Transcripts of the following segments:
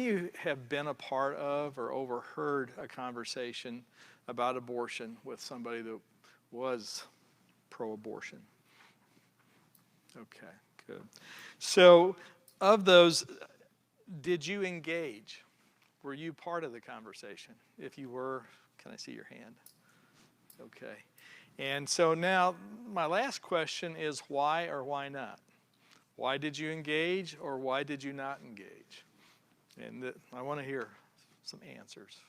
you have been a part of or overheard a conversation about abortion with somebody that was pro-abortion? Okay, good. So, of those, did you engage? Were you part of the conversation? If you were, can I see your hand? Okay. And so now, my last question is why or why not? Why did you engage or why did you not engage? And I want to hear some answers.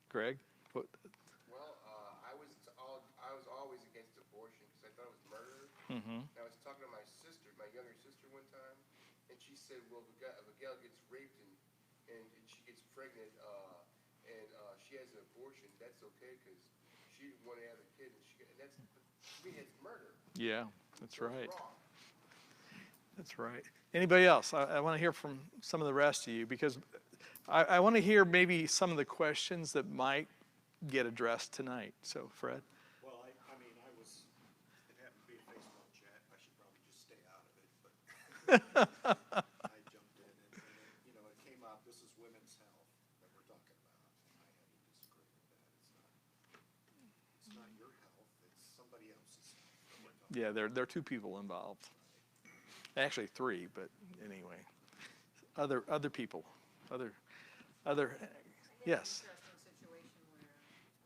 Greg? What? Well, I was always against abortion because I thought it was murder. Mm-hmm. And I was talking to my sister, my younger sister, one time, and she said, "Well, if a gal gets raped and she gets pregnant and she has an abortion, that's okay because she didn't want to have a kid, and that's to me that's murder. Yeah, that's So right. it's wrong." That's right. Anybody else? I want to hear from some of the rest of you because I want to hear maybe some of the questions that might get addressed tonight. So, Fred? Well, I mean, it happened to be a Facebook chat. I should probably just stay out of it, but I jumped in and it came up, this is women's health that we're talking about, and I had to disagree with that. It's not your health, it's somebody else's health that we're talking Yeah, there are two people involved. Actually, three, but anyway. Other people. Other. Yes. Interesting situation where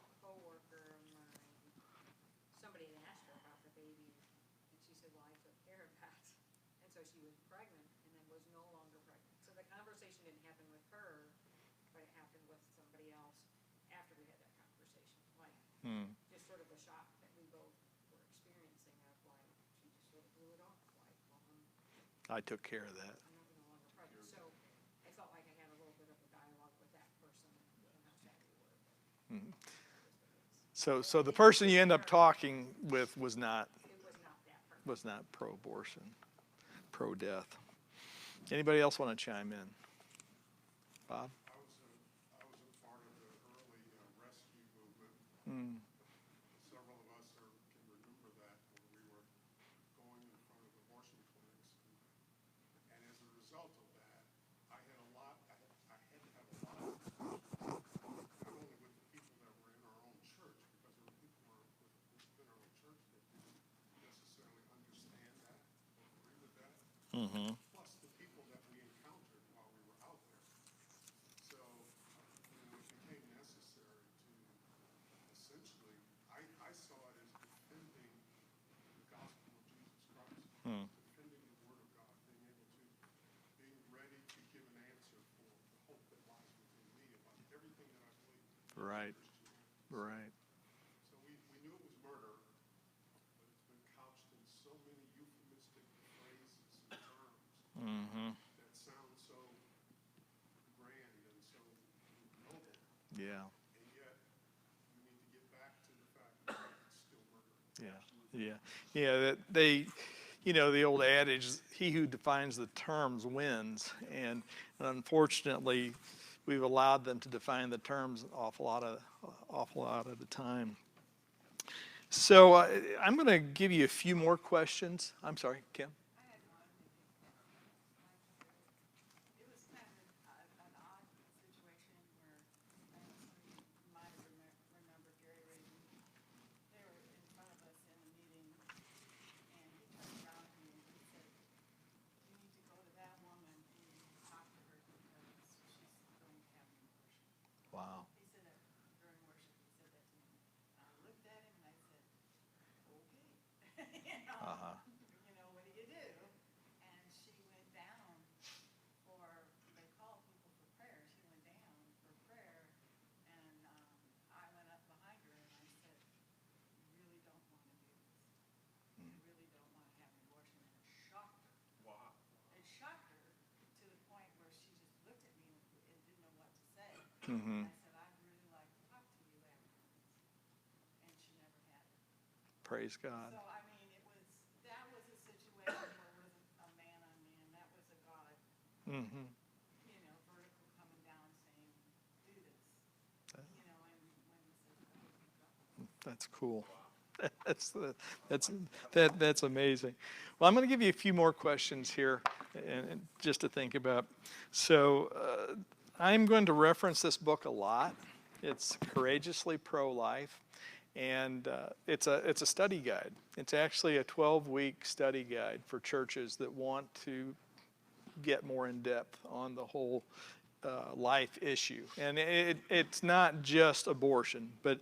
a coworker of mine, somebody had asked her about the baby, and she said, "Well, I took care of that." And so she was pregnant, and then was no longer pregnant. So the conversation didn't happen with her, but it happened with somebody else after we had that conversation. Like, just sort of a shock that we both were experiencing of, like, she just sort of blew it off. Like, well, I took care of that. I'm no longer pregnant. So I felt like I had a little bit of a dialogue with that person and how sad we were. So the person you end up talking with was not It was not that person. was not pro-abortion, pro-death. Anybody else want to chime in? Bob? I was a part of the early rescue movement. Several of us can remember that when we were going in front of abortion clinics. And as a result of that, I had to have a lot of not only with the people that were in our own church, because there were people within our own church that didn't necessarily understand that or agree with that. Plus the people that we encountered while we were out there. So, it became necessary to essentially, I saw it as defending the gospel of Jesus Christ, defending the word of God, being ready to give an answer for the hope that lies within me about everything that I believe. Right. Christianity. Right. So we knew it was murder, but it's been couched in so many euphemistic phrases and terms that sound so grand and so noble. Yeah. And yet, we need to get back to the fact that it's still murder. Yeah. That the old adage, he who defines the terms wins. And unfortunately, we've allowed them to define the terms an awful lot of the time. So I'm going to give you a few more questions. I'm sorry, Kim. I had one. It was kind of an odd situation where you might have remembered Gary Reagan. They were in front of us in a meeting, and he turned around to me and he said, "You need to go to that woman and talk to her because she's going to have an abortion." Wow. He said that during worship. He said that to me. And I looked at him and I said, "Okay." What do you do? And she went down they called people for prayer. She went down for prayer, and I went up behind her and I said, "You really don't want to do this. You really don't want to have an abortion." And it shocked her. Wow. It shocked her to the point where she just looked at me and didn't know what to say. I said, "I'd really like to talk to you after this." And she never had it. Praise God. So, I mean, that was a situation where it wasn't a man on man. That was a God, vertical coming down saying, "Do this." And when this is God. That's cool. That's amazing. Well, I'm going to give you a few more questions here, and just to think about. So, I'm going to reference this book a lot. It's Courageously Pro-Life, and it's a study guide. It's actually a 12-week study guide for churches that want to get more in depth on the whole life issue. And it's not just abortion, but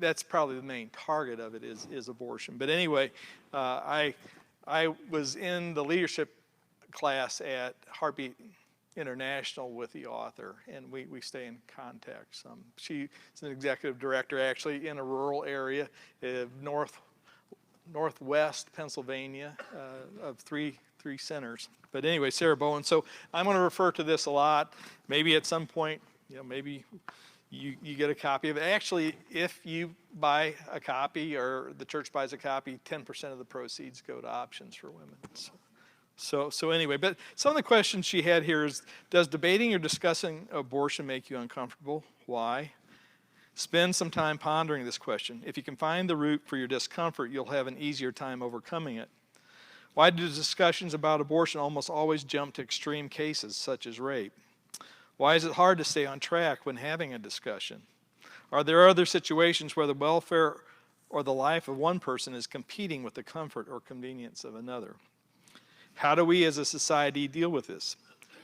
that's probably the main target of it is abortion. But anyway, I was in the leadership class at Heartbeat International with the author, and we stay in contact some. She's an executive director actually in a rural area of northwest Pennsylvania of three centers. But anyway, Sarah Bowen. So I'm going to refer to this a lot. Maybe at some point, maybe you get a copy of it. Actually, if you buy a copy or the church buys a copy, 10% of the proceeds go to Options for Women. So anyway, but some of the questions she had here is, does debating or discussing abortion make you uncomfortable? Why? Spend some time pondering this question. If you can find the root for your discomfort, you'll have an easier time overcoming it. Why do discussions about abortion almost always jump to extreme cases such as rape? Why is it hard to stay on track when having a discussion? Are there other situations where the welfare or the life of one person is competing with the comfort or convenience of another? How do we as a society deal with this?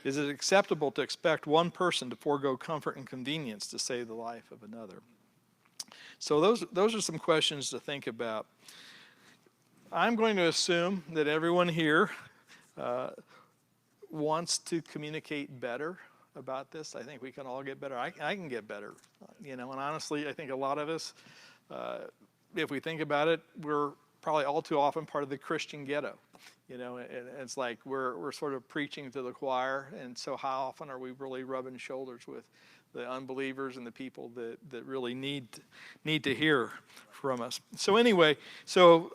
Is it acceptable to expect one person to forego comfort and convenience to save the life of another? So those are some questions to think about. I'm going to assume that everyone here wants to communicate better about this. I think we can all get better. I can get better, and honestly, I think a lot of us, if we think about it, we're probably all too often part of the Christian ghetto. It's like we're sort of preaching to the choir, and so how often are we really rubbing shoulders with the unbelievers and the people that really need to hear from us? So anyway,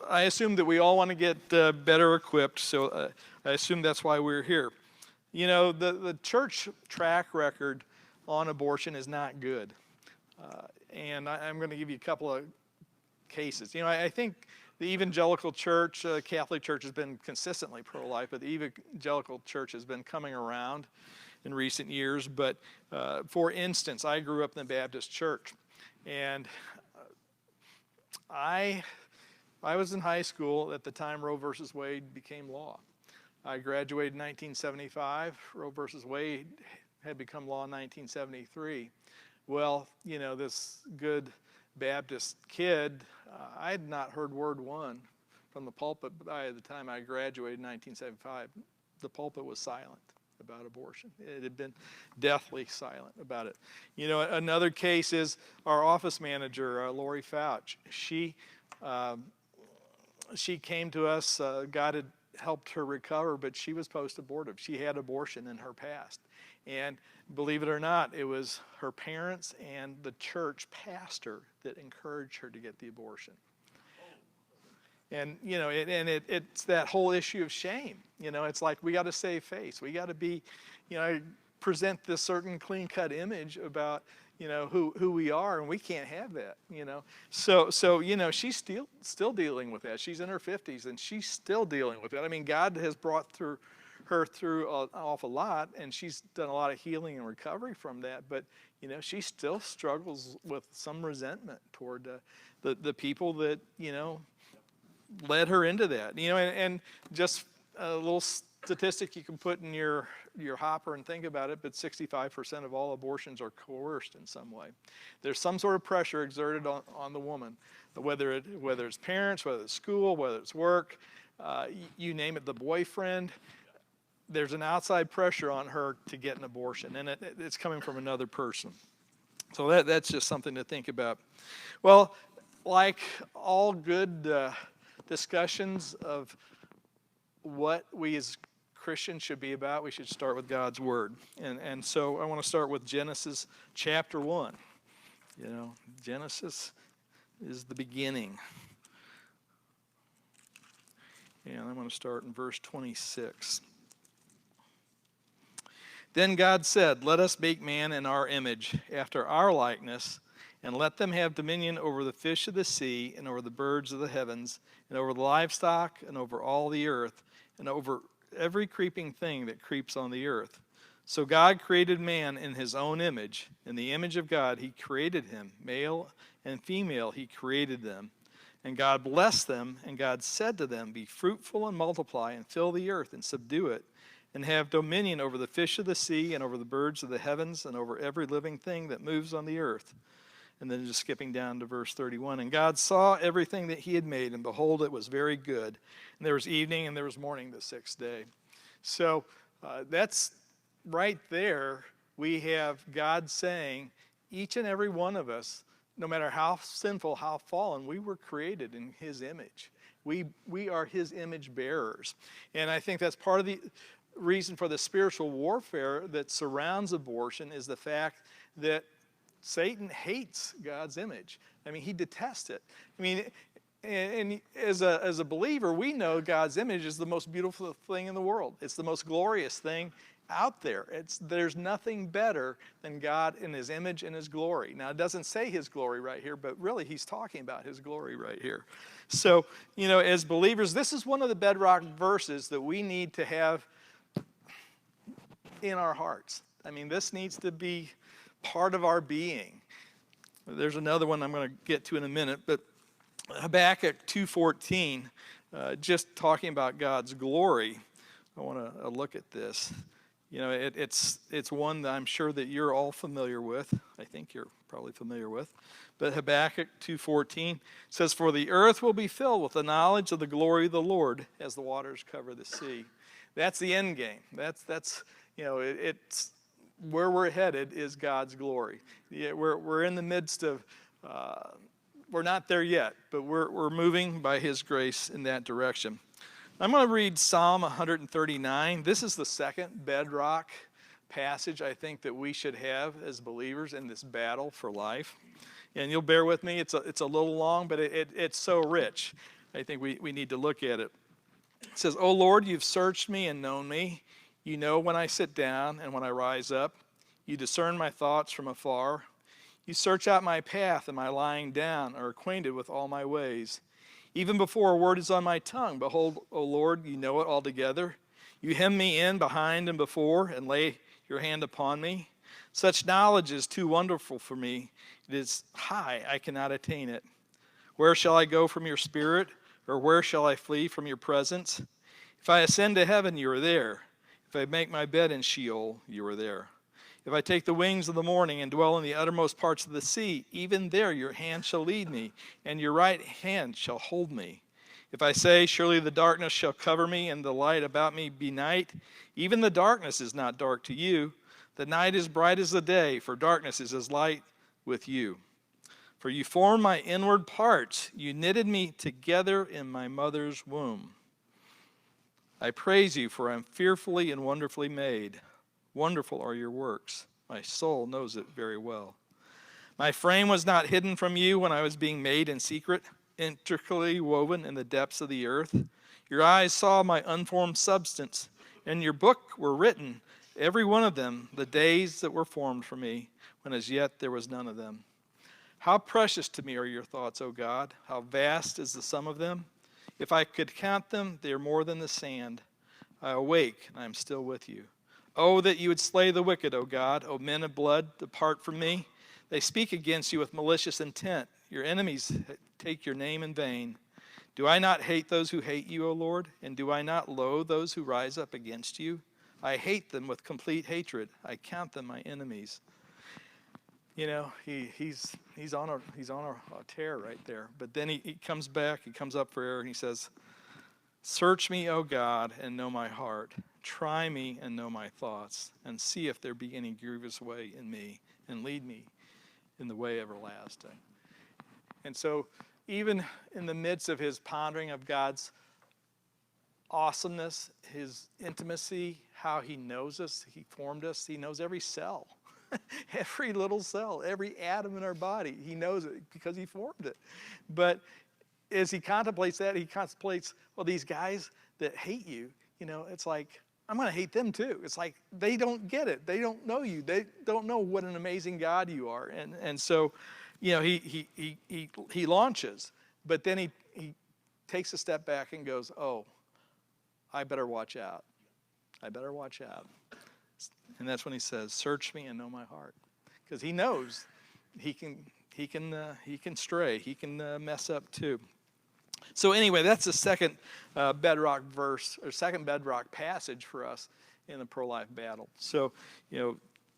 I assume that we all want to get better equipped, so I assume that's why we're here. The church track record on abortion is not good, and I'm going to give you a couple of cases. I think the evangelical church, Catholic Church, has been consistently pro-life, but the evangelical church has been coming around in recent years. But for instance, I grew up in the Baptist church, and I was in high school at the time Roe versus Wade became law. I graduated in 1975. Roe versus Wade had become law in 1973. Well, this good Baptist kid, I had not heard word one from the pulpit by the time I graduated in 1975. The pulpit was silent about abortion. It had been deathly silent about it. Another case is our office manager, Lori Fouch. She came to us. God had helped her recover, but she was post-abortive. She had abortion in her past. And believe it or not, it was her parents and the church pastor that encouraged her to get the abortion. And, it's that whole issue of shame. It's like we got to save face. We got to be, present this certain clean-cut image about, who we are, and we can't have that, So she's still dealing with that. She's in her 50s, and she's still dealing with it. I mean, God has brought her through an awful lot, and she's done a lot of healing and recovery from that, but she still struggles with some resentment toward the people that led her into that. And just a little statistic you can put in your hopper and think about it, but 65% of all abortions are coerced in some way. There's some sort of pressure exerted on the woman, whether it's parents, whether it's school, whether it's work, you name it, the boyfriend. There's an outside pressure on her to get an abortion, and it's coming from another person. So that's just something to think about. Well, like all good discussions of what we as Christians should be about, we should start with God's Word. And so I want to start with Genesis chapter 1. Genesis is the beginning. And I'm going to start in verse 26. Then God said, "Let us make man in our image, after our likeness, And let them have dominion over the fish of the sea, and over the birds of the heavens, and over the livestock, and over all the earth, and over every creeping thing that creeps on the earth. So God created man in his own image. In the image of God he created him. Male and female he created them. And God blessed them, and God said to them, be fruitful and multiply, and fill the earth, and subdue it, and have dominion over the fish of the sea, and over the birds of the heavens, and over every living thing that moves on the earth. And then just skipping down to verse 31. And God saw everything that he had made, and behold, it was very good. And there was evening and there was morning the sixth day. So that's right there. We have God saying, each and every one of us, no matter how sinful, how fallen, we were created in his image. We are his image bearers. And I think that's part of the reason for the spiritual warfare that surrounds abortion is the fact that Satan hates God's image. I mean, he detests it. I mean, and as a believer, we know God's image is the most beautiful thing in the world. It's the most glorious thing out there. There's nothing better than God in his image and his glory. Now, it doesn't say his glory right here, but really he's talking about his glory right here. So, as believers, this is one of the bedrock verses that we need to have in our hearts. I mean, this needs to be part of our being. There's another one I'm going to get to in a minute, but Habakkuk 2:14, just talking about God's glory. I want to look at this. It's one that I'm sure that you're all familiar with. I think you're probably familiar with. But Habakkuk 2:14 says, for the earth will be filled with the knowledge of the glory of the Lord as the waters cover the sea. That's the end game. That's it's where we're headed is God's glory. Yeah, we're in the midst of, we're not there yet, but we're moving by his grace in that direction. I'm going to read Psalm 139. This is the second bedrock passage I think that we should have as believers in this battle for life. And you'll bear with me, it's a little long, but it's so rich. I think we need to look at it. It says, O Lord, you've searched me and known me. You know when I sit down and when I rise up. You discern my thoughts from afar. You search out my path and my lying down, are acquainted with all my ways. Even before a word is on my tongue, behold, O Lord, you know it altogether. You hem me in behind and before, and lay your hand upon me. Such knowledge is too wonderful for me. It is high, I cannot attain it. Where shall I go from your spirit, or where shall I flee from your presence? If I ascend to heaven, you are there. If I make my bed in Sheol, you are there. If I take the wings of the morning and dwell in the uttermost parts of the sea, even there your hand shall lead me, and your right hand shall hold me. If I say, surely the darkness shall cover me, and the light about me be night, even the darkness is not dark to you. The night is bright as the day, for darkness is as light with you. For you formed my inward parts, you knitted me together in my mother's womb. I praise you, for I am fearfully and wonderfully made. Wonderful are your works. My soul knows it very well. My frame was not hidden from you when I was being made in secret, intricately woven in the depths of the earth. Your eyes saw my unformed substance. In your book were written, every one of them, the days that were formed for me, when as yet there was none of them. How precious to me are your thoughts, O God. How vast is the sum of them. If I could count them, they are more than the sand. I awake, and I am still with you. Oh, that you would slay the wicked, O God. O men of blood, depart from me. They speak against you with malicious intent. Your enemies take your name in vain. Do I not hate those who hate you, O Lord? And do I not loathe those who rise up against you? I hate them with complete hatred. I count them my enemies. He's on a tear right there. But then he comes back, he comes up for air, and he says, search me, O God, and know my heart. Try me and know my thoughts, and see if there be any grievous way in me, and lead me in the way everlasting. And so, even in the midst of his pondering of God's awesomeness, his intimacy, how he knows us, he formed us, he knows every cell. Every little cell, every atom in our body, he knows it because he formed it. But as he contemplates that, he contemplates, well, these guys that hate you, it's like, I'm going to hate them too. It's like they don't get it. They don't know you. They don't know what an amazing God you are. And so he launches, but then he takes a step back and goes, oh, I better watch out. I better watch out. And that's when he says, search me and know my heart. Because he knows he can stray. He can mess up too. So anyway, that's the second bedrock verse, or second bedrock passage for us in the pro-life battle. So,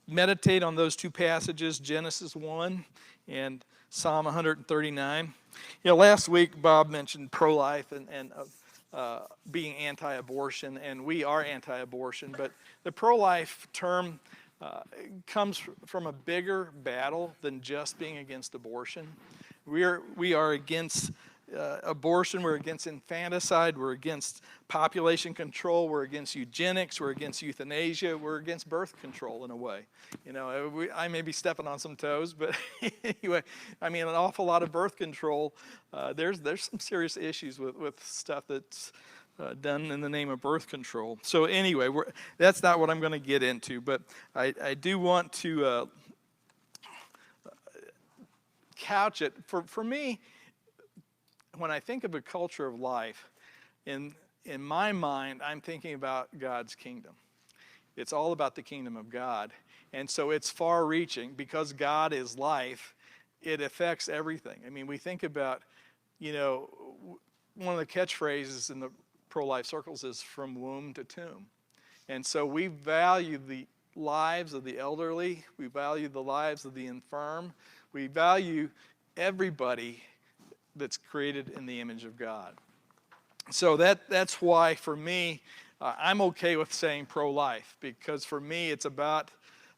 meditate on those two passages, Genesis 1 and Psalm 139. Last week Bob mentioned pro-life and being anti-abortion, and we are anti-abortion, but the pro-life term comes from a bigger battle than just being against abortion. We are against abortion, we're against infanticide, we're against population control, we're against eugenics, we're against euthanasia, we're against birth control in a way. I may be stepping on some toes, but anyway, an awful lot of birth control. There's some serious issues with stuff that's done in the name of birth control. So anyway, that's not what I'm going to get into, but I do want to couch it. For me, when I think of a culture of life, in my mind, I'm thinking about God's kingdom. It's all about the kingdom of God. And so it's far-reaching. Because God is life, it affects everything. We think about, one of the catchphrases in the pro-life circles is from womb to tomb. And so we value the lives of the elderly. We value the lives of the infirm. We value everybody that's created in the image of God. So that's why, for me, I'm okay with saying pro-life, because for me it's about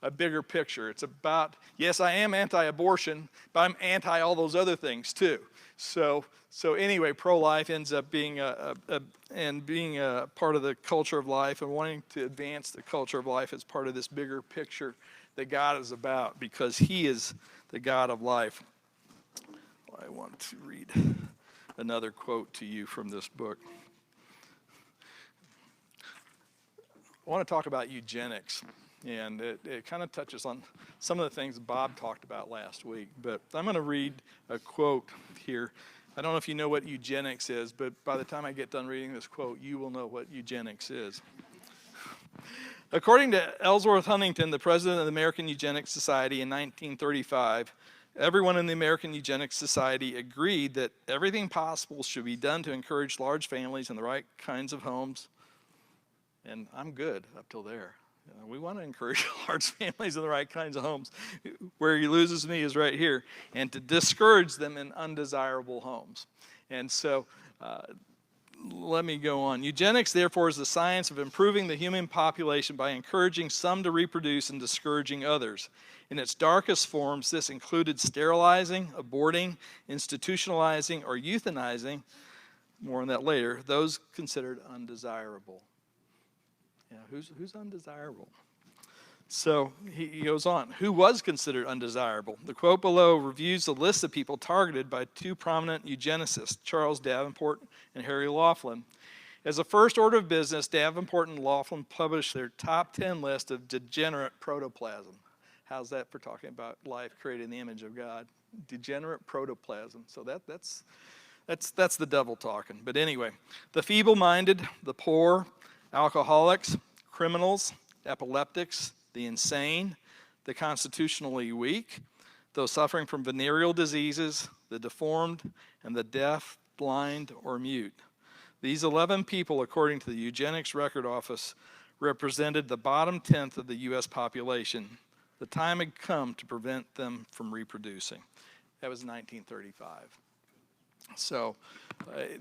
a bigger picture. It's about, yes, I am anti-abortion, but I'm anti all those other things too. So anyway, pro-life ends up being being a part of the culture of life, and wanting to advance the culture of life as part of this bigger picture that God is about, because He is the God of life. I want to read another quote to you from this book. I want to talk about eugenics, and it kind of touches on some of the things Bob talked about last week, but I'm going to read a quote here. I don't know if you know what eugenics is, but by the time I get done reading this quote, you will know what eugenics is. According to Ellsworth Huntington, the president of the American Eugenics Society in 1935, everyone in the American Eugenics Society agreed that everything possible should be done to encourage large families and the right kinds of homes. And I'm good up till there. We want to encourage large families and the right kinds of homes. Where he loses me is right here. And to discourage them in undesirable homes. And so let me go on. Eugenics, therefore, is the science of improving the human population by encouraging some to reproduce and discouraging others. In its darkest forms, this included sterilizing, aborting, institutionalizing, or euthanizing, more on that later, those considered undesirable. Who's undesirable? So he goes on. Who was considered undesirable? The quote below reviews the list of people targeted by two prominent eugenicists, Charles Davenport and Harry Laughlin. As a first order of business, Davenport and Laughlin published their top 10 list of degenerate protoplasm. How's that for talking about life created in the image of God? Degenerate protoplasm. So that's the devil talking. But anyway, the feeble-minded, the poor, alcoholics, criminals, epileptics, the insane, the constitutionally weak, those suffering from venereal diseases, the deformed, and the deaf, blind, or mute. These 11 people, according to the Eugenics Record Office, represented the bottom 10th of the U.S. population. The time had come to prevent them from reproducing. That was 1935. So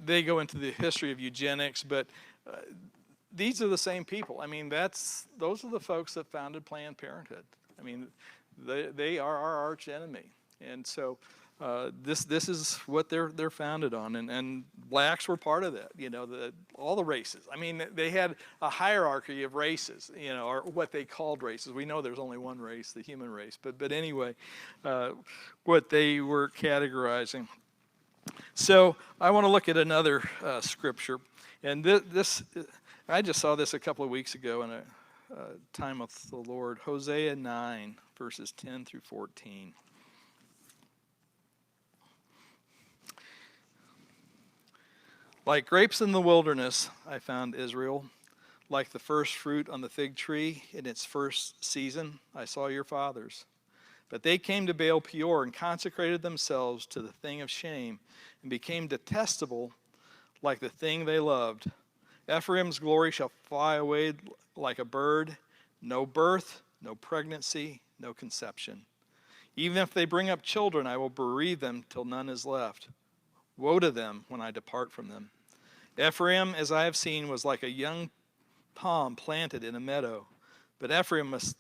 they go into the history of eugenics, but these are the same people. Those are the folks that founded Planned Parenthood. They are our arch enemy, and so this is what they're founded on. And blacks were part of that. All the races. They had a hierarchy of races. Or what they called races. We know there's only one race, the human race. But anyway, what they were categorizing. So I want to look at another scripture, and this. I just saw this a couple of weeks ago in a time with the Lord. Hosea 9, verses 10 through 14. Like grapes in the wilderness, I found Israel. Like the first fruit on the fig tree in its first season, I saw your fathers. But they came to Baal Peor and consecrated themselves to the thing of shame and became detestable like the thing they loved. Ephraim's glory shall fly away like a bird. No birth, no pregnancy, no conception. Even if they bring up children, I will bereave them till none is left. Woe to them when I depart from them. Ephraim, as I have seen, was like a young palm planted in a meadow. But Ephraim must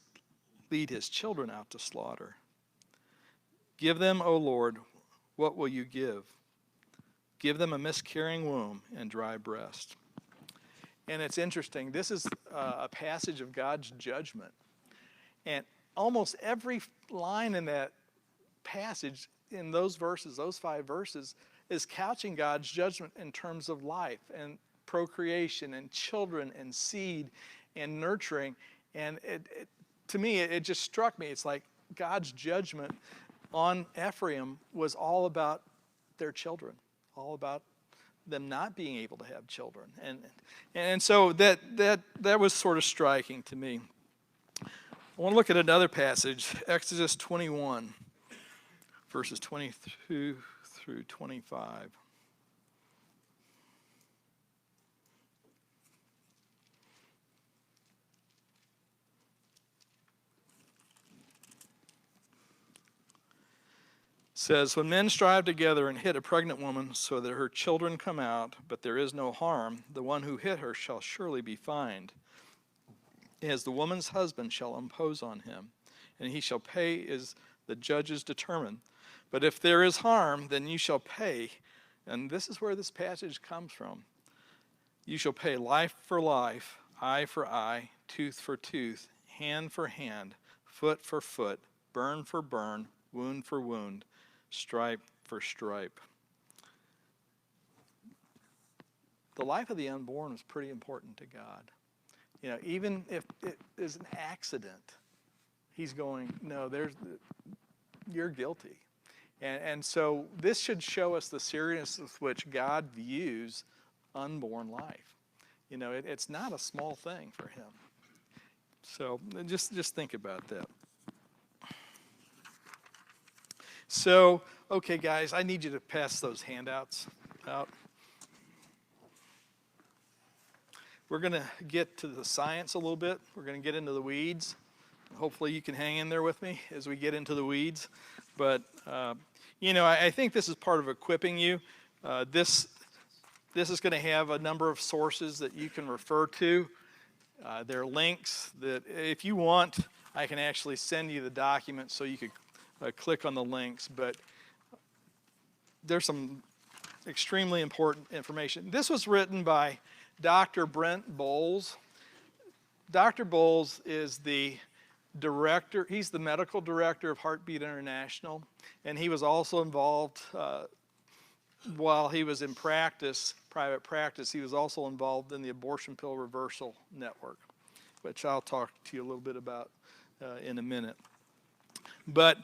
lead his children out to slaughter. Give them, O Lord, what will you give? Give them a miscarrying womb and dry breast. And it's interesting. This is a passage of God's judgment. And almost every line in that passage, in those verses, those 5 verses, is couching God's judgment in terms of life and procreation and children and seed and nurturing. And to me, it just struck me. It's like God's judgment on Ephraim was all about their children, all about them not being able to have children. And so that was sort of striking to me. I want to look at another passage, Exodus 21, verses 22 through 25. Says, when men strive together and hit a pregnant woman so that her children come out, but there is no harm, the one who hit her shall surely be fined, as the woman's husband shall impose on him, and he shall pay as the judges determine. But if there is harm, then you shall pay, and this is where this passage comes from. You shall pay life for life, eye for eye, tooth for tooth, hand for hand, foot for foot, burn for burn, wound for wound, stripe for stripe. The life of the unborn was pretty important to God. You know, even if it is an accident, he's going, no, you're guilty. And so this should show us the seriousness with which God views unborn life. You know, it's not a small thing for him. So just think about that. So, okay, guys, I need you to pass those handouts out. We're going to get to the science a little bit. We're going to get into the weeds. Hopefully you can hang in there with me as we get into the weeds. But, you know, I think this is part of equipping you. This is going to have a number of sources that you can refer to. There are links that, if you want, I can actually send you the document so you could click on the links. But there's some extremely important information. This was written by Dr. Brent Bowles. Dr. Bowles is the director, he's the medical director of Heartbeat International, and he was also involved while he was in practice, private practice, he was also involved in the Abortion Pill Reversal Network, which I'll talk to you a little bit about in a minute. But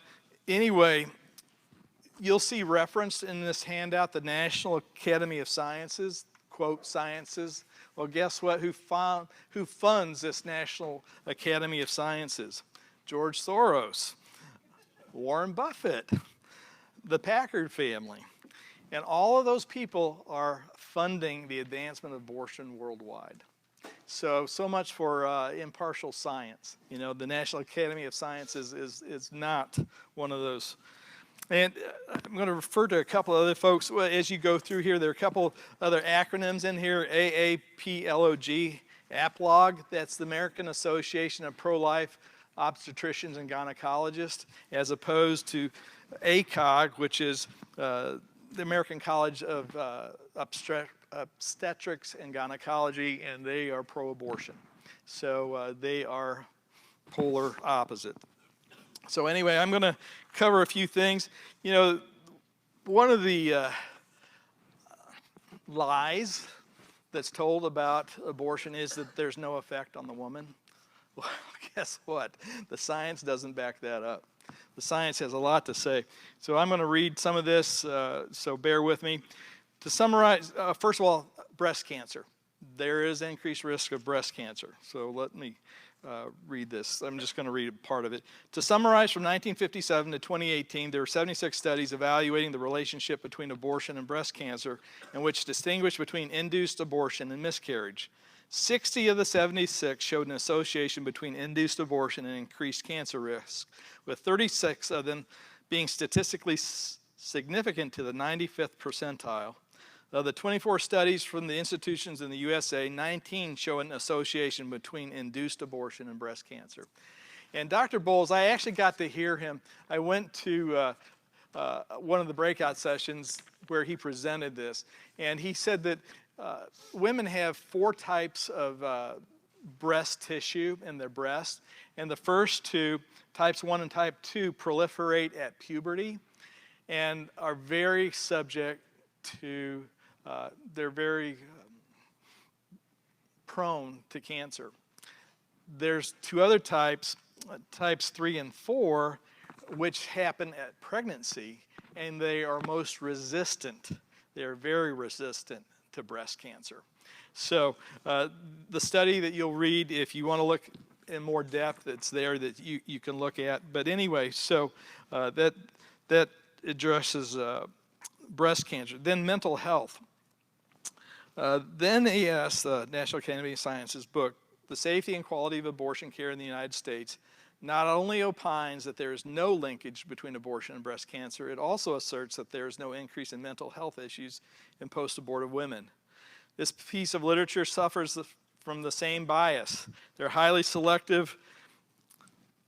anyway, you'll see referenced in this handout the National Academy of Sciences, quote, sciences. Well, guess what? Who funds this National Academy of Sciences? George Soros, Warren Buffett, the Packard family. And all of those people are funding the advancement of abortion worldwide. So much for impartial science. You know, the National Academy of Sciences is not one of those. And I'm going to refer to a couple other folks. Well, as you go through here, there are a couple other acronyms in here. AAPLOG, APLOG, that's the American Association of Pro-Life Obstetricians and Gynecologists, as opposed to ACOG, which is the American College of Obstetrics and Gynecology, and they are pro-abortion. So they are polar opposite. So anyway, I'm going to cover a few things. You know, one of the lies that's told about abortion is that there's no effect on the woman. Well, guess what? The science doesn't back that up. The science has a lot to say. So I'm going to read some of this, so bear with me. To summarize, first of all, breast cancer. There is increased risk of breast cancer. So let me read this. I'm just going to read part of it. To summarize, from 1957 to 2018, there were 76 studies evaluating the relationship between abortion and breast cancer, in which distinguished between induced abortion and miscarriage. 60 of the 76 showed an association between induced abortion and increased cancer risk, with 36 of them being statistically significant to the 95th percentile. Of the 24 studies from the institutions in the USA, 19 show an association between induced abortion and breast cancer. And Dr. Bowles, I actually got to hear him. I went to one of the breakout sessions where he presented this, and he said that women have 4 types of breast tissue in their breast, and the first 2, types 1 and type 2, proliferate at puberty and are very subject to, they're very prone to cancer. There's 2 other types, types 3 and 4, which happen at pregnancy, and they are most resistant. They are very resistant to breast cancer. So the study that you'll read, if you want to look in more depth, it's there that you can look at. But anyway, so that addresses breast cancer. Then mental health. The NAS, the National Academy of Sciences book, The Safety and Quality of Abortion Care in the United States, not only opines that there is no linkage between abortion and breast cancer, it also asserts that there is no increase in mental health issues in post-abortive women. This piece of literature suffers from the same bias. Their highly selective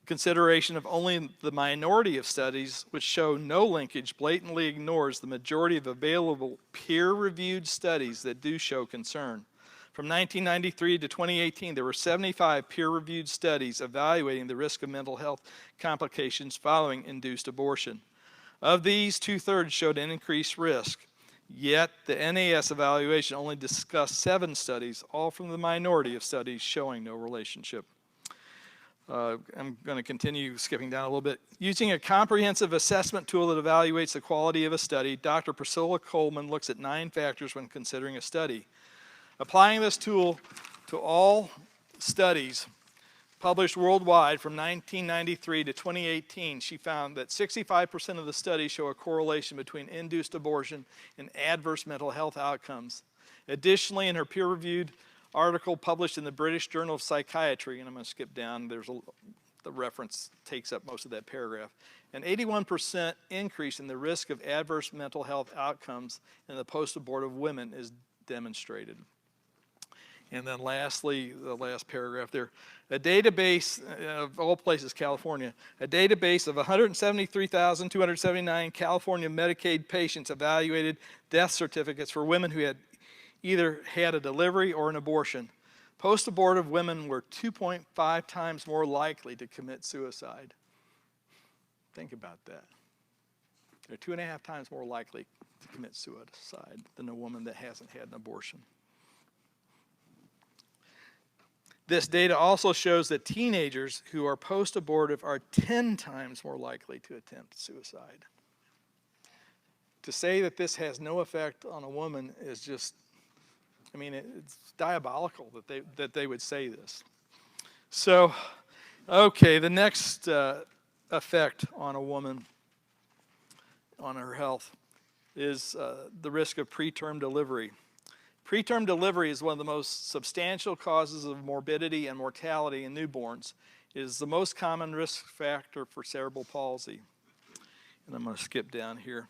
consideration of only the minority of studies which show no linkage blatantly ignores the majority of available peer-reviewed studies that do show concern. From 1993 to 2018, there were 75 peer-reviewed studies evaluating the risk of mental health complications following induced abortion. Of these, 2/3 showed an increased risk. Yet, the NAS evaluation only discussed 7 studies, all from the minority of studies showing no relationship. I'm going to continue skipping down a little bit. Using a comprehensive assessment tool that evaluates the quality of a study, Dr. Priscilla Coleman looks at 9 factors when considering a study. Applying this tool to all studies published worldwide from 1993 to 2018, she found that 65% of the studies show a correlation between induced abortion and adverse mental health outcomes. Additionally, in her peer-reviewed article published in the British Journal of Psychiatry, and I'm going to skip down, the reference takes up most of that paragraph, an 81% increase in the risk of adverse mental health outcomes in the post-abortive women is demonstrated. And then lastly, the last paragraph there, a database of all places, California, a database of 173,279 California Medicaid patients evaluated death certificates for women who had either had a delivery or an abortion. Post-abortive women were 2.5 times more likely to commit suicide. Think about that. They're 2.5 times more likely to commit suicide than a woman that hasn't had an abortion. This data also shows that teenagers who are post-abortive are 10 times more likely to attempt suicide. To say that this has no effect on a woman is just, I mean, it's diabolical that they would say this. So, okay, the next effect on a woman, on her health, is the risk of preterm delivery. Preterm delivery is one of the most substantial causes of morbidity and mortality in newborns. It is the most common risk factor for cerebral palsy. And I'm going to skip down here.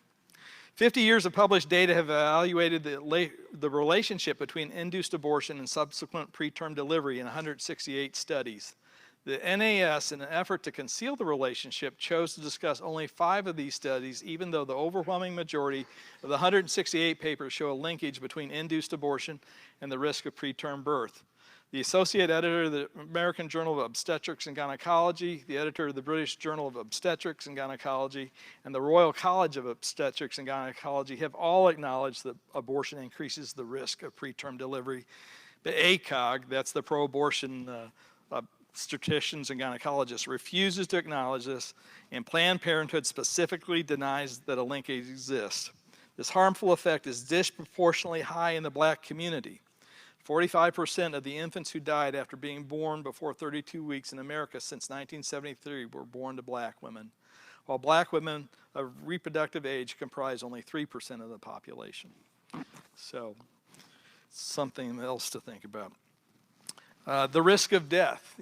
50 years of published data have evaluated the relationship between induced abortion and subsequent preterm delivery in 168 studies. The NAS, in an effort to conceal the relationship, chose to discuss only 5 of these studies, even though the overwhelming majority of the 168 papers show a linkage between induced abortion and the risk of preterm birth. The associate editor of the American Journal of Obstetrics and Gynecology, the editor of the British Journal of Obstetrics and Gynecology, and the Royal College of Obstetrics and Gynecology have all acknowledged that abortion increases the risk of preterm delivery. The ACOG, that's the pro-abortion obstetricians and gynecologists, refuses to acknowledge this, and Planned Parenthood specifically denies that a linkage exists. This harmful effect is disproportionately high in the black community. 45% of the infants who died after being born before 32 weeks in America since 1973 were born to black women, while black women of reproductive age comprise only 3% of the population. So, something else to think about. The risk of death.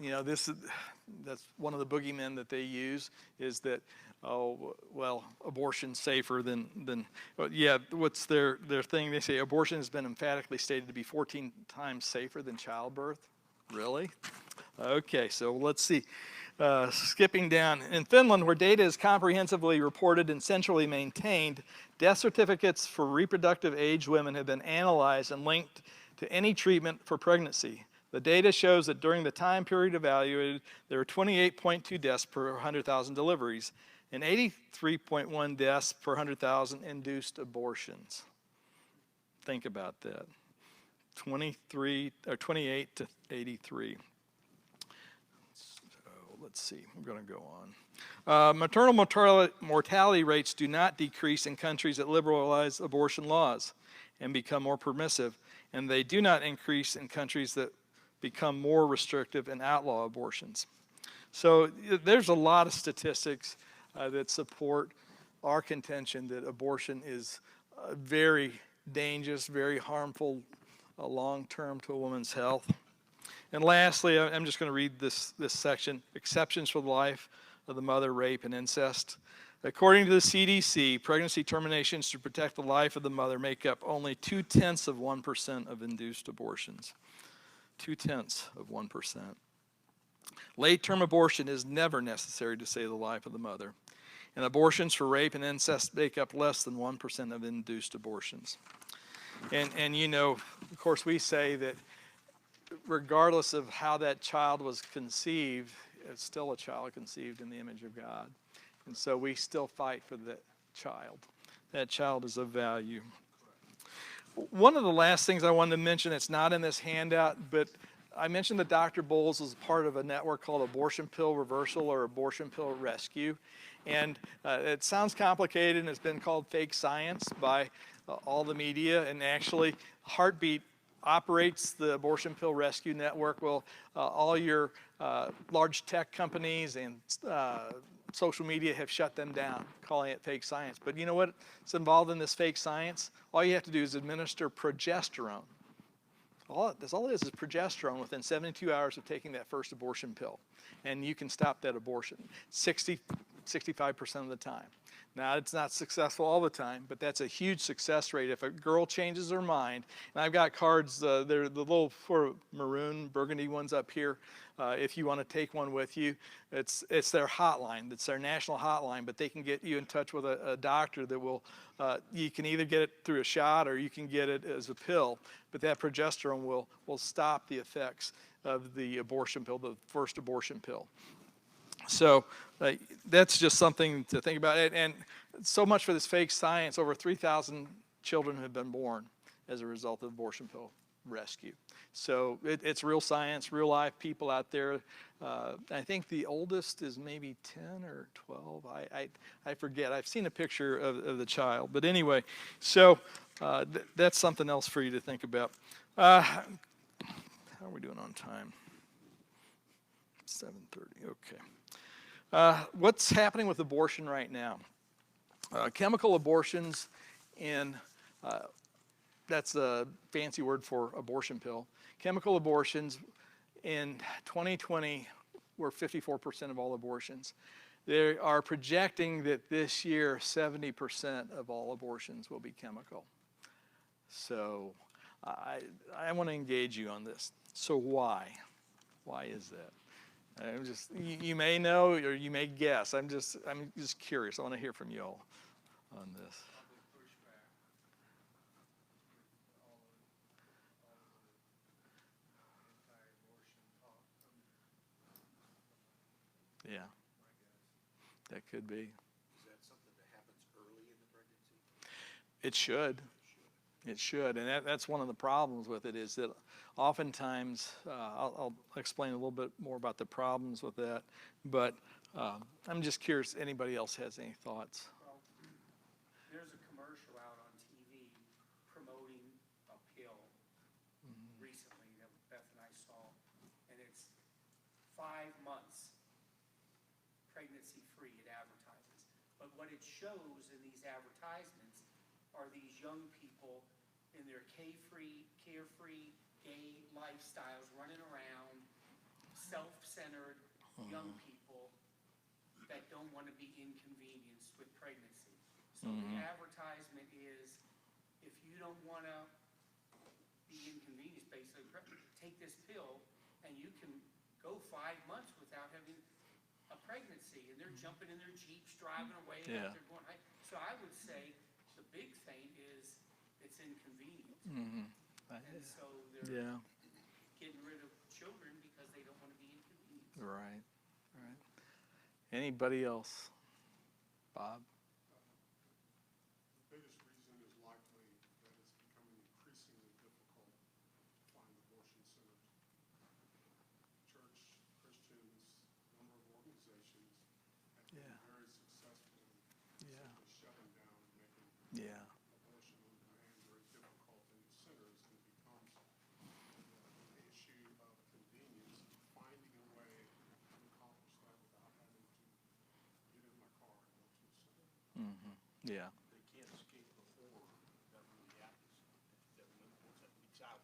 That's one of the boogeymen that they use, is that, oh, well, abortion's safer than yeah, what's their thing? They say abortion has been emphatically stated to be 14 times safer than childbirth. Really? Okay, so let's see. Skipping down. In Finland, where data is comprehensively reported and centrally maintained, death certificates for reproductive age women have been analyzed and linked to any treatment for pregnancy. The data shows that during the time period evaluated, there were 28.2 deaths per 100,000 deliveries and 83.1 deaths per 100,000 induced abortions. Think about that. 28 to 83. So let's see, I'm going to go on. Maternal mortality rates do not decrease in countries that liberalize abortion laws and become more permissive, and they do not increase in countries that become more restrictive and outlaw abortions. So there's a lot of statistics that support our contention that abortion is very dangerous, very harmful long-term to a woman's health. And lastly, I'm just going to read this section, exceptions for the life of the mother, rape, and incest. According to the CDC, pregnancy terminations to protect the life of the mother make up only 0.2% of induced abortions. 0.2%. Late-term abortion is never necessary to save the life of the mother. And abortions for rape and incest make up less than 1% of induced abortions. And of course, we say that regardless of how that child was conceived, it's still a child conceived in the image of God. And so we still fight for that child. That child is of value. One of the last things I wanted to mention, it's not in this handout, but I mentioned that Dr. Bowles is part of a network called Abortion Pill Reversal or Abortion Pill Rescue. And it sounds complicated, and it's been called fake science by all the media. And actually, Heartbeat operates the Abortion Pill Rescue Network. Well, all your large tech companies and social media have shut them down, calling it fake science. But you know what's involved in this fake science? All you have to do is administer progesterone. All it is progesterone within 72 hours of taking that first abortion pill. And you can stop that abortion 65% of the time. Now, it's not successful all the time, but that's a huge success rate. If a girl changes her mind, and I've got cards, they're the little sort of maroon, burgundy ones up here. If you want to take one with you, it's their hotline. It's their national hotline, but they can get you in touch with a doctor that will, you can either get it through a shot or you can get it as a pill, but that progesterone will stop the effects of the abortion pill, the first abortion pill. So that's just something to think about. And so much for this fake science. Over 3,000 children have been born as a result of abortion pill rescue. So it's real science, real life people out there. I think the oldest is maybe 10 or 12. I forget. I've seen a picture of the child. But anyway, so that's something else for you to think about. How are we doing on time? 7:30. Okay. What's happening with abortion right now? Chemical abortions, that's a fancy word for abortion pill. Chemical abortions in 2020 were 54% of all abortions. They are projecting that this year 70% of all abortions will be chemical. So I want to engage you on this. So why? Why is that? You may know or you may guess. I'm just curious. I want to hear from you all on this. Yeah, that could be. Is that something that happens early in the pregnancy? It should. It should, and that's one of the problems with it is that oftentimes, I'll explain a little bit more about the problems with that, but I'm just curious if anybody else has any thoughts. Well, there's a commercial out on 5 months pregnancy-free, it advertises. But what it shows in these advertisements are these young people in their carefree, gay lifestyles, running around, self-centered young people that don't want to be inconvenienced with pregnancy. So the advertisement is, if you don't want to be inconvenienced, basically, take this pill and you can go 5 months without having a pregnancy. And they're jumping in their Jeeps, driving away. Yeah. They're going, so I would say the big thing is it's inconvenient. And so they're Yeah, getting rid of children because they don't want to be inconvenienced. right, right. Anybody else? Bob? The biggest reason is likely that it's becoming increasingly difficult to find abortion centers. Church, Christians, a number of organizations have been Yeah. very successful in Yeah. simply shutting down and making Yeah, abortion on demand very difficult in the centers, and it becomes an issue of convenience, finding a way to accomplish that without having to get in my car and go to a center. yeah, They can't escape before that really happens. That once that leaks out,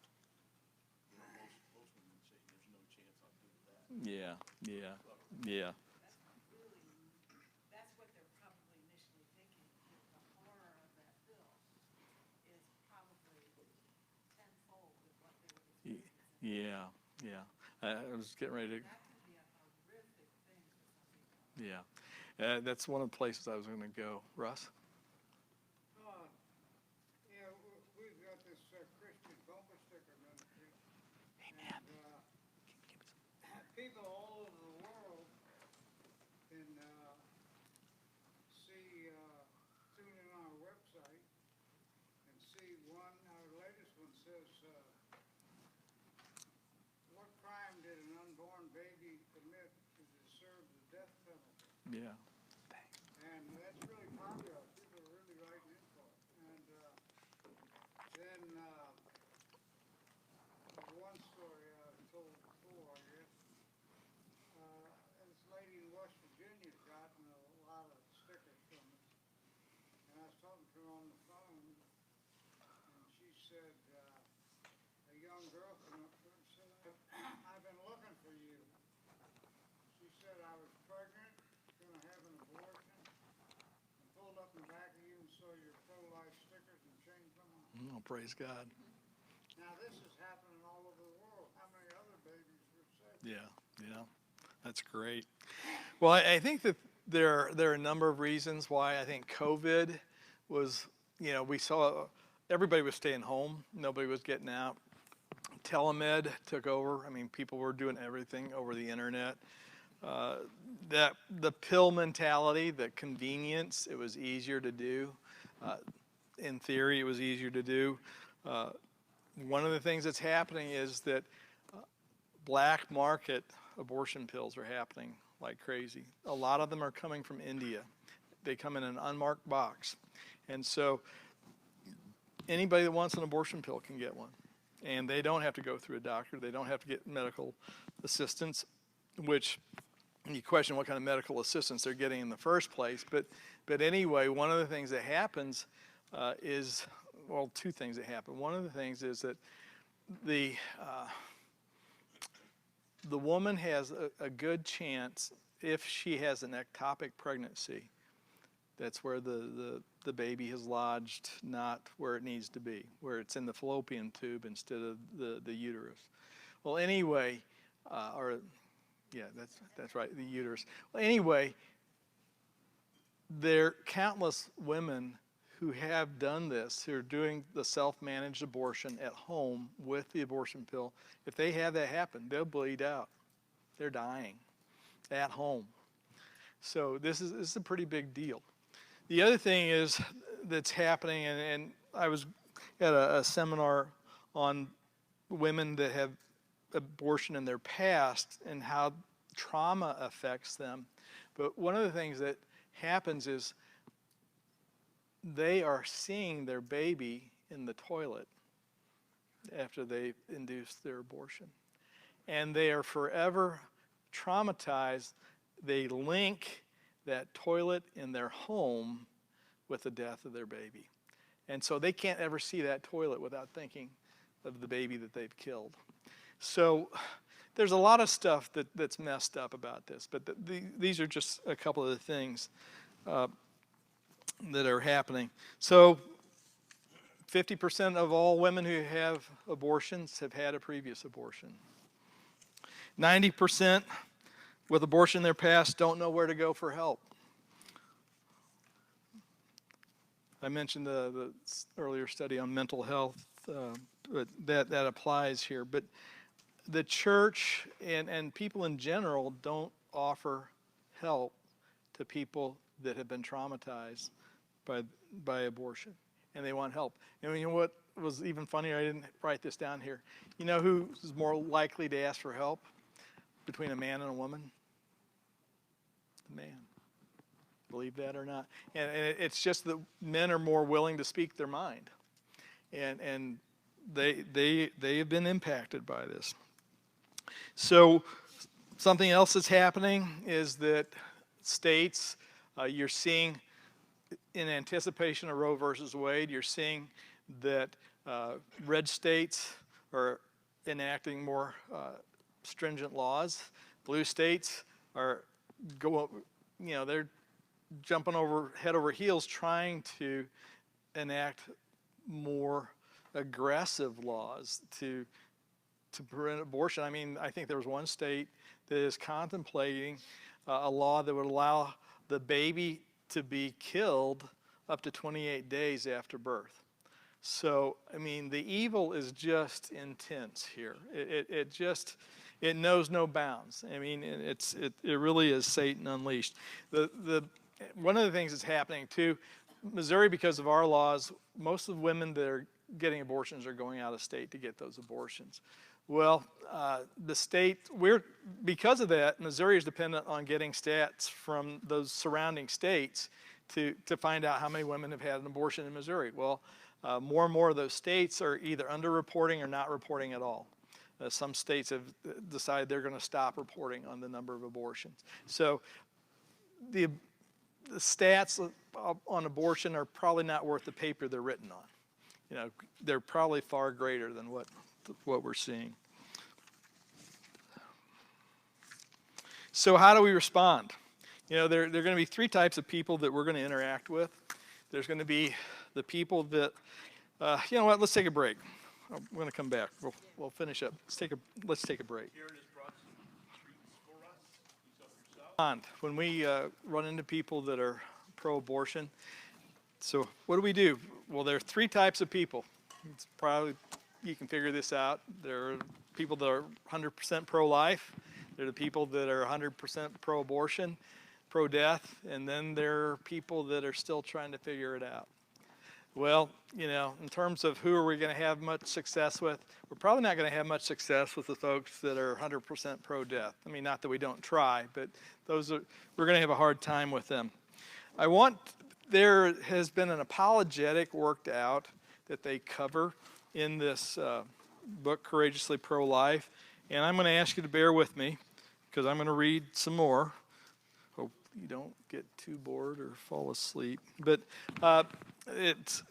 you know, most women say, there's no chance I'll do that. yeah, yeah, yeah, That's what they're probably initially thinking, the horror of that bill is probably tenfold of what they would expect. yeah, yeah. I was getting ready to, That can be a horrific thing for some people. yeah. That's one of the places I was going to go. Russ? Yeah, we've got this Christian bumper sticker ministry. Amen. And people all over the world can see, tune in on our website and see one, our latest one says, what crime did an unborn baby commit to deserve the death penalty? Yeah. And that's really popular. People are really writing in for it. And then one story I've told before, I guess. This lady in West Virginia's gotten a lot of stickers from us. And I was talking to her on the phone, and she said, a young girl came up to her and said, I've been looking for you. She said, I was pregnant, going to have an abortion, and pulled up in the back of you and saw your pro-life stickers and changed them on. Oh, praise God. Now, this is happening all over the world. How many other babies were saved? Yeah, yeah. That's great. Well, I think that there are a number of reasons why I think COVID was, we saw everybody was staying home. Nobody was getting out. Telemed took over. I mean, people were doing everything over the internet. That the pill mentality, the convenience, it was easier to do. In theory, it was easier to do. One of the things that's happening is that black market abortion pills are happening like crazy. A lot of them are coming from India. They come in an unmarked box. And so anybody that wants an abortion pill can get one. And they don't have to go through a doctor. They don't have to get medical assistance, which you question what kind of medical assistance they're getting in the first place. But anyway, one of the things that happens is, well, two things that happen. One of the things is that the woman has a good chance, if she has an ectopic pregnancy, that's where the baby has lodged not where it needs to be, where it's in the fallopian tube instead of the uterus. Well, anyway, that's right, the uterus. Well, anyway, there are countless women who have done this, who are doing the self-managed abortion at home with the abortion pill. If they have that happen, they'll bleed out. They're dying at home. So this is a pretty big deal. The other thing is that's happening, and I was at a seminar on women that have abortion in their past and how trauma affects them. But one of the things that happens is they are seeing their baby in the toilet after they induced their abortion. And they are forever traumatized, they link that toilet in their home with the death of their baby. And so they can't ever see that toilet without thinking of the baby that they've killed. So there's a lot of stuff that's messed up about this, but these are just a couple of the things that are happening. So 50% of all women who have abortions have had a previous abortion. 90% with abortion in their past don't know where to go for help. I mentioned the earlier study on mental health, but that applies here. But the church and people in general don't offer help to people that have been traumatized by abortion, and they want help. And you know what was even funnier? I didn't write this down here. You know who is more likely to ask for help between a man and a woman? The man. Believe that or not. And it's just that men are more willing to speak their mind. And they have been impacted by this. So something else that's happening is that states, you're seeing, in anticipation of Roe versus Wade, you're seeing that red states are enacting more stringent laws. Blue states are they're jumping head over heels trying to enact more aggressive laws to prevent abortion. I mean, I think there was one state that is contemplating a law that would allow the baby to be killed up to 28 days after birth. So, I mean, the evil is just intense here. It knows no bounds. I mean, it really is Satan unleashed. One of the things that's happening too, Missouri, because of our laws, most of the women that are getting abortions are going out of state to get those abortions. Well, the state, because of that, Missouri is dependent on getting stats from those surrounding states to find out how many women have had an abortion in Missouri. Well, more and more of those states are either underreporting or not reporting at all. Some states have decided they're going to stop reporting on the number of abortions. So the stats on abortion are probably not worth the paper they're written on. You know, they're probably far greater than what we're seeing. So how do we respond? You know, there are going to be three types of people that we're going to interact with. There's going to be the people that, you know what, let's take a break. I'm going to come back. We'll finish up. Let's take a break. When we run into people that are pro-abortion, so what do? Well, there are three types of people. It's probably, you can figure this out. There are people that are 100% pro-life. There are the people that are 100% pro-abortion, pro-death, and then there are people that are still trying to figure it out. Well, you know, in terms of who are we going to have much success with, we're probably not going to have much success with the folks that are 100% pro-death. I mean, not that we don't try, but we're going to have a hard time with them. There has been an apologetic worked out that they cover in this book, Courageously Pro-Life, and I'm going to ask you to bear with me because I'm going to read some more. Hope you don't get too bored or fall asleep. But it's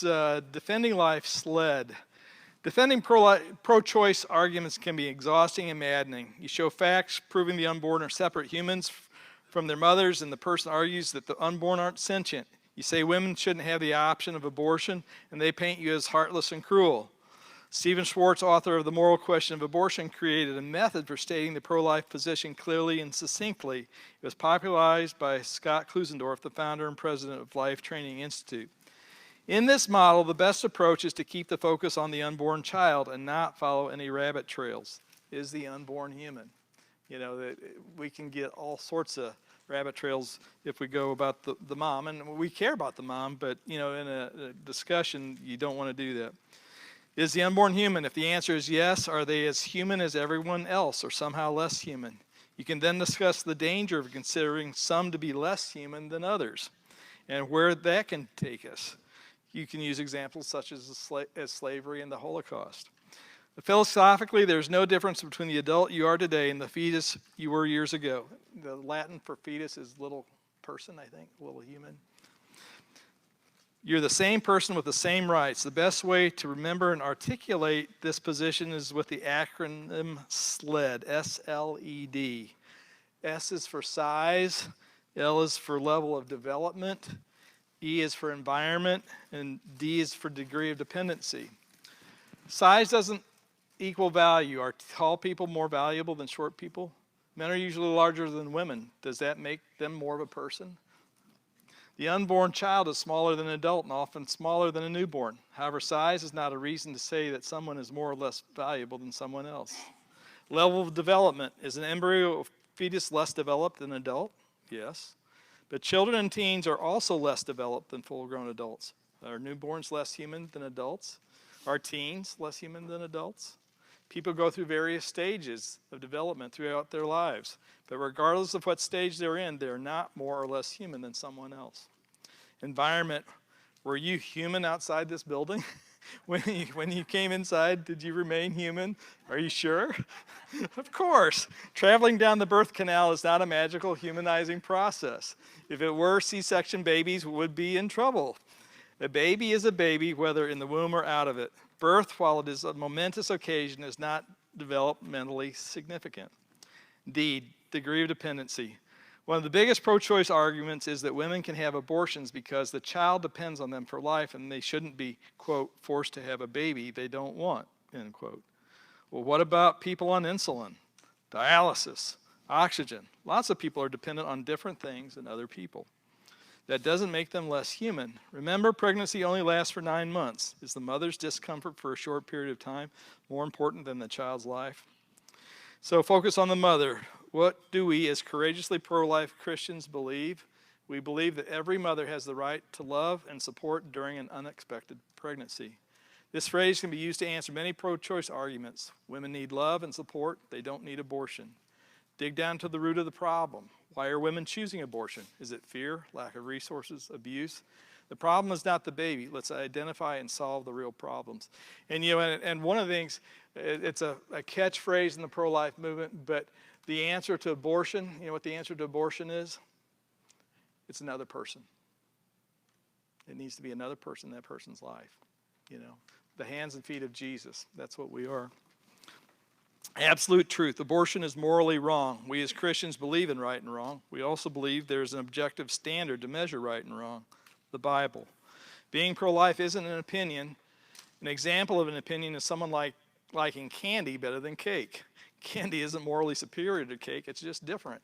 Defending Life's Led. Defending pro-choice arguments can be exhausting and maddening. You show facts proving the unborn are separate humans from their mothers, and the person argues that the unborn aren't sentient. You say women shouldn't have the option of abortion, and they paint you as heartless and cruel. Stephen Schwartz, author of The Moral Question of Abortion, created a method for stating the pro-life position clearly and succinctly. It was popularized by Scott Klusendorf, the founder and president of Life Training Institute. In this model, the best approach is to keep the focus on the unborn child and not follow any rabbit trails. Is the unborn human? You know, that we can get all sorts of rabbit trails if we go about the mom, and we care about the mom, but you know, in a discussion, you don't want to do that. Is the unborn human? If the answer is yes, are they as human as everyone else or somehow less human? You can then discuss the danger of considering some to be less human than others and where that can take us. You can use examples such as slavery and the Holocaust. Philosophically, there's no difference between the adult you are today and the fetus you were years ago. The Latin for fetus is little person, I think, little human. You're the same person with the same rights. The best way to remember and articulate this position is with the acronym SLED, S-L-E-D. S is for size, L is for level of development, E is for environment, and D is for degree of dependency. Size doesn't equal value. Are tall people more valuable than short people? Men are usually larger than women. Does that make them more of a person? The unborn child is smaller than an adult and often smaller than a newborn. However, size is not a reason to say that someone is more or less valuable than someone else. Level of development. Is an embryo or fetus less developed than an adult? Yes. But children and teens are also less developed than full-grown adults. Are newborns less human than adults? Are teens less human than adults? People go through various stages of development throughout their lives, but regardless of what stage they're in, they're not more or less human than someone else. Environment, were you human outside this building? When you came inside, did you remain human? Are you sure? Of course. Traveling down the birth canal is not a magical humanizing process. If it were, C-section babies would be in trouble. A baby is a baby, whether in the womb or out of it. Birth, while it is a momentous occasion, is not developmentally significant. D, degree of dependency. One of the biggest pro-choice arguments is that women can have abortions because the child depends on them for life and they shouldn't be, quote, forced to have a baby they don't want, end quote. Well, what about people on insulin, dialysis, oxygen? Lots of people are dependent on different things than other people. That doesn't make them less human. Remember, pregnancy only lasts for 9 months. Is the mother's discomfort for a short period of time more important than the child's life? So focus on the mother. What do we as courageously pro-life Christians believe? We believe that every mother has the right to love and support during an unexpected pregnancy. This phrase can be used to answer many pro-choice arguments. Women need love and support. They don't need abortion. Dig down to the root of the problem. Why are women choosing abortion? Is it fear, lack of resources, abuse? The problem is not the baby. Let's identify and solve the real problems. And and one of the things, it's a catchphrase in the pro-life movement, but the answer to abortion, you know what the answer to abortion is? It's another person. It needs to be another person in that person's life. The hands and feet of Jesus. That's what we are. Absolute truth. Abortion is morally wrong. We as Christians believe in right and wrong. We also believe there's an objective standard to measure right and wrong, the Bible. Being pro-life isn't an opinion. An example of an opinion is someone liking candy better than cake. Candy isn't morally superior to cake, it's just different.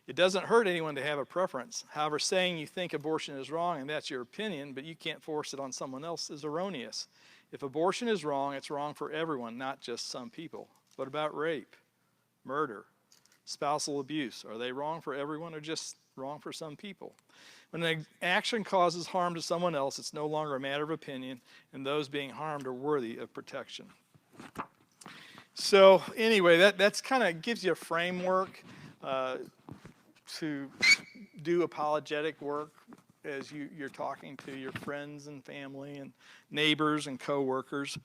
It doesn't hurt anyone to have a preference. However, saying you think abortion is wrong and that's your opinion, but you can't force it on someone else is erroneous. If abortion is wrong, it's wrong for everyone, not just some people. What about rape, murder, spousal abuse? Are they wrong for everyone or just wrong for some people? When an action causes harm to someone else, it's no longer a matter of opinion, and those being harmed are worthy of protection. So anyway, that's kind of gives you a framework to do apologetic work as you're talking to your friends and family and neighbors and coworkers.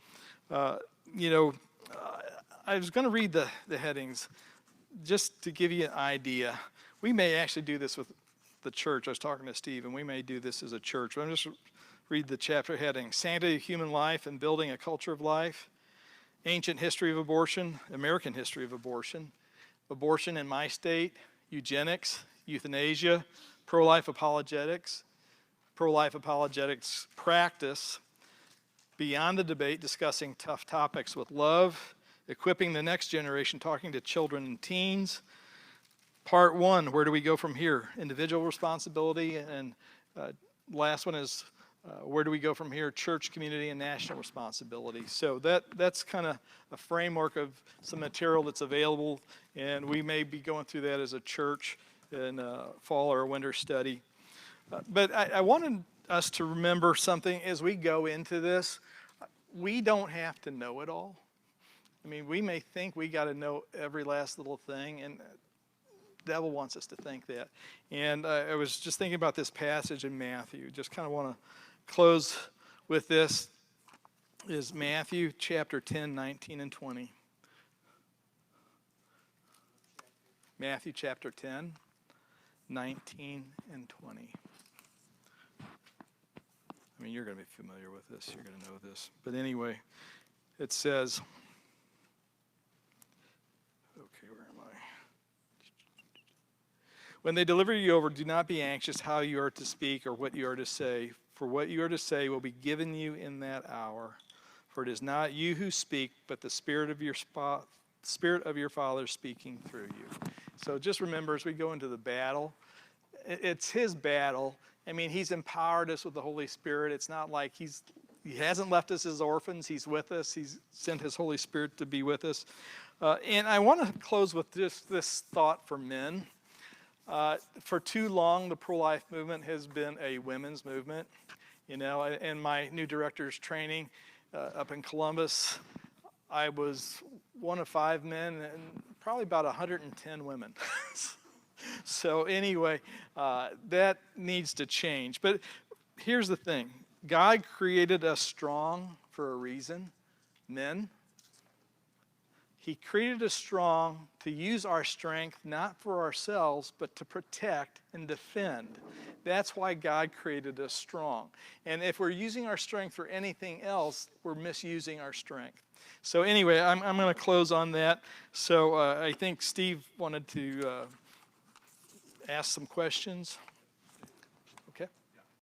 I was going to read the headings just to give you an idea. We may actually do this with the church. I was talking to Steve, and we may do this as a church. I'm just read the chapter heading: Sanctity of Human Life and Building a Culture of Life, Ancient History of Abortion, American History of Abortion, Abortion in My State, Eugenics, Euthanasia, Pro-Life Apologetics Practice, Beyond the Debate, Discussing Tough Topics with Love, Equipping the Next Generation, Talking to Children and Teens. Part 1, where do we go from here? Individual responsibility, and last one is where do we go from here? Church, community, and national responsibility. So that's kind of a framework of some material that's available, and we may be going through that as a church in fall or winter study. But I wanted us to remember something as we go into this. We don't have to know it all. I mean, we may think we got to know every last little thing, and the devil wants us to think that. And I was just thinking about this passage in Matthew. Just kind of want to close with this. is Matthew chapter 10, 19 and 20. Matthew chapter 10, 19 and 20. I mean, you're going to be familiar with this. You're going to know this. But anyway, it says, okay, where am I? When they deliver you over, do not be anxious how you are to speak or what you are to say, for what you are to say will be given you in that hour. For it is not you who speak, but the Spirit of your Father speaking through you. So just remember, as we go into the battle, it's his battle. I mean, he's empowered us with the Holy Spirit. It's not like he hasn't left us as orphans. He's with us. He's sent his Holy Spirit to be with us. And I want to close with just this thought for men. For too long, the pro-life movement has been a women's movement. You know, in my new director's training up in Columbus, I was one of 5 men and probably about 110 women. So anyway, that needs to change. But here's the thing. God created us strong for a reason, men. He created us strong to use our strength not for ourselves, but to protect and defend. That's why God created us strong. And if we're using our strength for anything else, we're misusing our strength. So anyway, I'm going to close on that. So I think Steve wanted to ask some questions.